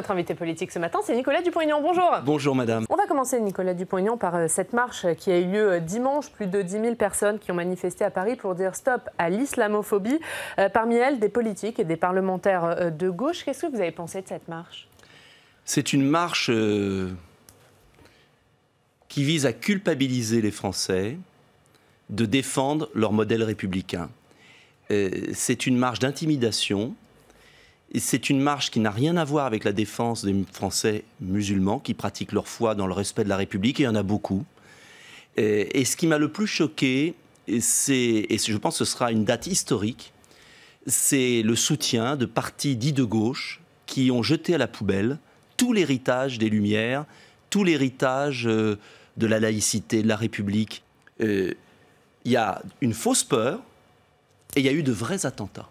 Notre invité politique ce matin, c'est Nicolas Dupont-Aignan. Bonjour. Bonjour madame. On va commencer, Nicolas Dupont-Aignan, par cette marche qui a eu lieu dimanche. Plus de 10 000 personnes qui ont manifesté à Paris pour dire stop à l'islamophobie. Parmi elles, des politiques et des parlementaires de gauche. Qu'est-ce que vous avez pensé de cette marche? C'est une marche qui vise à culpabiliser les Français de défendre leur modèle républicain. C'est une marche d'intimidation. C'est une marche qui n'a rien à voir avec la défense des Français musulmans qui pratiquent leur foi dans le respect de la République, et il y en a beaucoup. Et ce qui m'a le plus choqué, et je pense que ce sera une date historique, c'est le soutien de partis dits de gauche qui ont jeté à la poubelle tout l'héritage des Lumières, tout l'héritage de la laïcité, de la République. Il y a une fausse peur et il y a eu de vrais attentats.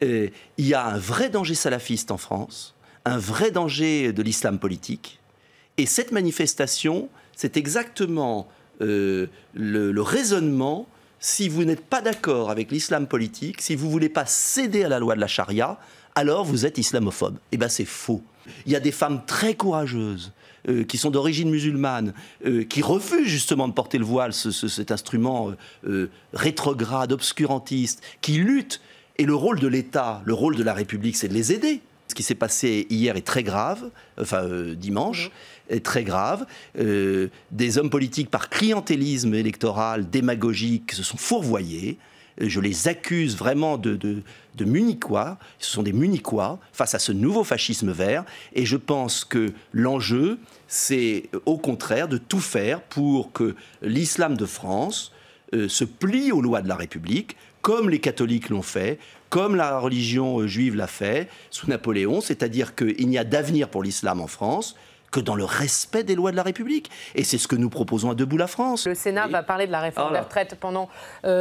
Il y a un vrai danger salafiste en France, un vrai danger de l'islam politique. Et cette manifestation, c'est exactement le raisonnement. Si vous n'êtes pas d'accord avec l'islam politique, si vous ne voulez pas céder à la loi de la charia, alors vous êtes islamophobe. Eh bien, c'est faux. Il y a des femmes très courageuses qui sont d'origine musulmane, qui refusent justement de porter le voile, cet instrument rétrograde, obscurantiste, qui luttent. Et le rôle de l'État, le rôle de la République, c'est de les aider. Ce qui s'est passé hier est très grave, dimanche, est très grave. Des hommes politiques, par clientélisme électoral, démagogique, se sont fourvoyés. Je les accuse vraiment de munichois. Ce sont des munichois face à ce nouveau fascisme vert. Et je pense que l'enjeu, c'est au contraire de tout faire pour que l'islam de France se plie aux lois de la République, comme les catholiques l'ont fait, comme la religion juive l'a fait sous Napoléon, c'est-à-dire qu'il n'y a d'avenir pour l'islam en France que dans le respect des lois de la République. Et c'est ce que nous proposons à Debout la France. Le Sénat va parler de la réforme des retraites pendant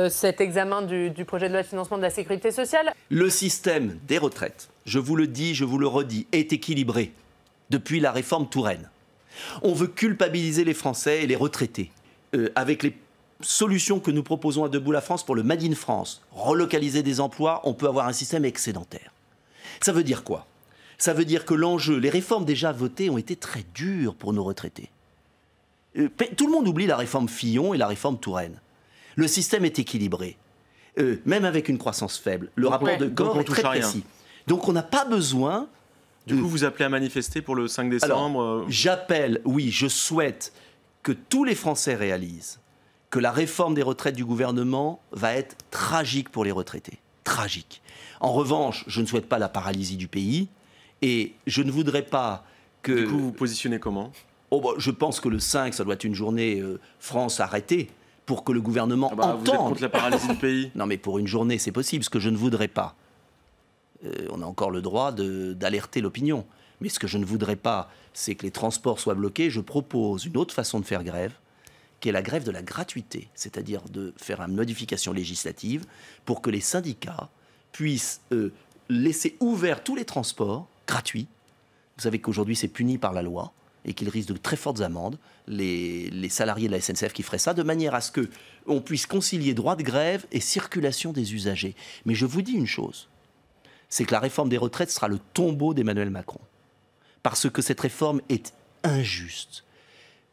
cet examen du projet de loi de financement de la sécurité sociale. Le système des retraites, je vous le dis, je vous le redis, est équilibré depuis la réforme Touraine. On veut culpabiliser les Français et les retraités avec les solution que nous proposons à Debout la France pour le Made in France, relocaliser des emplois, on peut avoir un système excédentaire. Ça veut dire quoi? Ça veut dire que l'enjeu, les réformes déjà votées ont été très dures pour nos retraités. Tout le monde oublie la réforme Fillon et la réforme Touraine. Le système est équilibré, même avec une croissance faible. Le rapport de Gore est très précis. Donc on n'a pas besoin... Du coup, vous appelez à manifester pour le 5 décembre? Alors, j'appelle, oui, je souhaite que tous les Français réalisent que la réforme des retraites du gouvernement va être tragique pour les retraités. Tragique. En revanche, je ne souhaite pas la paralysie du pays et je ne voudrais pas que... Du coup, vous vous positionnez comment? Je pense que le 5, ça doit être une journée France arrêtée pour que le gouvernement entende... Vous êtes contre la paralysie du pays? Non, mais pour une journée, c'est possible. Ce que je ne voudrais pas, on a encore le droit d'alerter l'opinion. Mais ce que je ne voudrais pas, c'est que les transports soient bloqués. Je propose une autre façon de faire grève, qui est la grève de la gratuité, c'est-à-dire de faire une modification législative pour que les syndicats puissent laisser ouverts tous les transports gratuits. Vous savez qu'aujourd'hui c'est puni par la loi et qu'ils risquent de très fortes amendes, les salariés de la SNCF qui feraient ça, de manière à ce qu'on puisse concilier droit de grève et circulation des usagers. Mais je vous dis une chose, c'est que la réforme des retraites sera le tombeau d'Emmanuel Macron. Parce que cette réforme est injuste,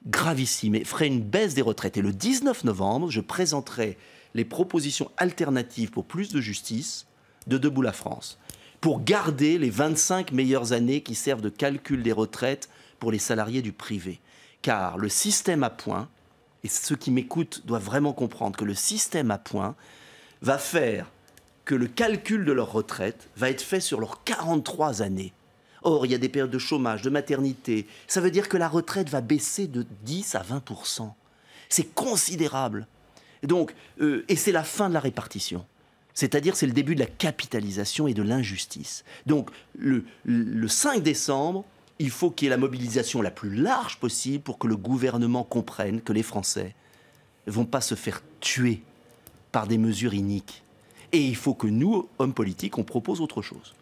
gravissime, et ferait une baisse des retraites. Et le 19 novembre, je présenterai les propositions alternatives pour plus de justice de Debout la France, pour garder les 25 meilleures années qui servent de calcul des retraites pour les salariés du privé. Car le système à points, et ceux qui m'écoutent doivent vraiment comprendre que le système à points va faire que le calcul de leur retraite va être fait sur leurs 43 années. Or, il y a des périodes de chômage, de maternité. Ça veut dire que la retraite va baisser de 10 à 20%. C'est considérable. Donc, et c'est la fin de la répartition. C'est-à-dire, c'est le début de la capitalisation et de l'injustice. Donc, le 5 décembre, il faut qu'il y ait la mobilisation la plus large possible pour que le gouvernement comprenne que les Français ne vont pas se faire tuer par des mesures iniques. Et il faut que nous, hommes politiques, on propose autre chose.